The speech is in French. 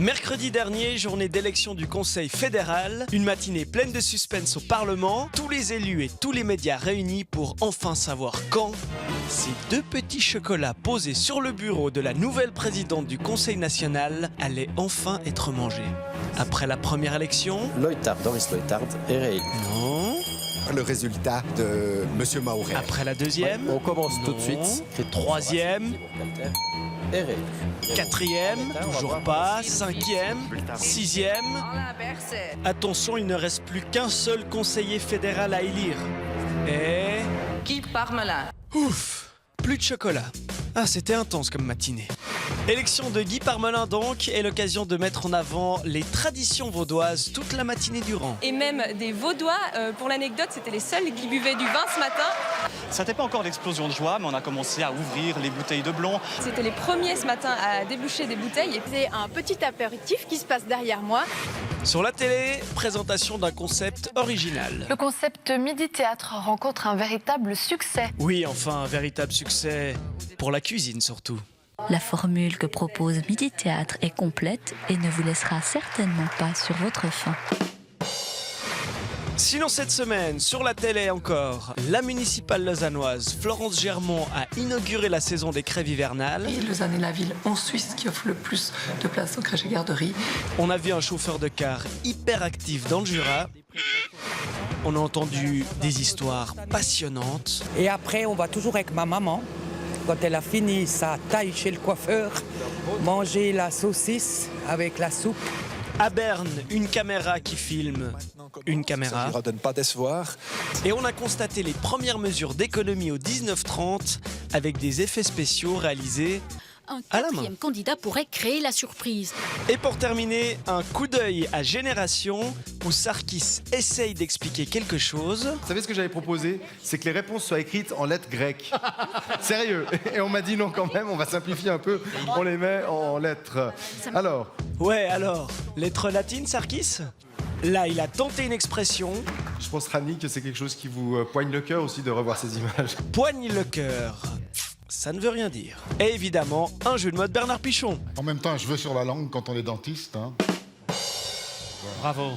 Mercredi dernier, journée d'élection du Conseil fédéral, une matinée pleine de suspense au Parlement, tous les élus et tous les médias réunis pour enfin savoir quand ces deux petits chocolats posés sur le bureau de la nouvelle présidente du Conseil national allaient enfin être mangés. Après la première élection... Doris Leuthard est réélu. Non. Le résultat de M. Maurey. Après la deuxième... On commence tout de Non. suite. Troisième... Est réélu. Quatrième, toujours pas. Cinquième, sixième. Attention, il ne reste plus qu'un seul conseiller fédéral à élire. Et... Guy Parmelin. Ouf, plus de chocolat. Ah, c'était intense comme matinée. Élection de Guy Parmelin donc, est l'occasion de mettre en avant les traditions vaudoises toute la matinée durant. Et même des Vaudois, pour l'anecdote, c'était les seuls qui buvaient du vin ce matin. Ça n'était pas encore l'explosion de joie, mais on a commencé à ouvrir les bouteilles de blond. C'était les premiers ce matin à déboucher des bouteilles. C'est un petit apéritif qui se passe derrière moi. Sur la télé, présentation d'un concept original. Le concept Midi Théâtre rencontre un véritable succès. Oui, enfin, un véritable succès pour la cuisine surtout. La formule que propose Midi Théâtre est complète et ne vous laissera certainement pas sur votre faim. Sinon cette semaine, sur la télé encore, la municipale lausannoise Florence Germont a inauguré la saison des crèves hivernales. Et Lausanne est la ville en Suisse qui offre le plus de places aux crèches et garderies. On a vu un chauffeur de car hyper actif dans le Jura. On a entendu des histoires passionnantes. Et après, on va toujours avec ma maman, quand elle a fini sa taille chez le coiffeur, manger la saucisse avec la soupe. À Berne, une caméra qui filme une caméra. Il s'agira de ne pas décevoir. Et on a constaté les premières mesures d'économie au 1930 avec des effets spéciaux réalisés un à la main. quatrième candidat pourrait créer la surprise. Et pour terminer, un coup d'œil à Génération où Sarkis essaye d'expliquer quelque chose. Vous savez ce que j'avais proposé? C'est que les réponses soient écrites en lettres grecques. Sérieux. Et on m'a dit non quand même, on va simplifier un peu, on les met en lettres. Alors? Ouais, alors, lettres latines, Sarkis? Là, il a tenté une expression. Je pense, Rani, que c'est quelque chose qui vous poigne le cœur aussi de revoir ces images. Poigne le cœur. Ça ne veut rien dire. Et évidemment, un jeu de mots de Bernard Pichon. En même temps, je veux sur la langue quand on est dentiste. Hein. Bravo.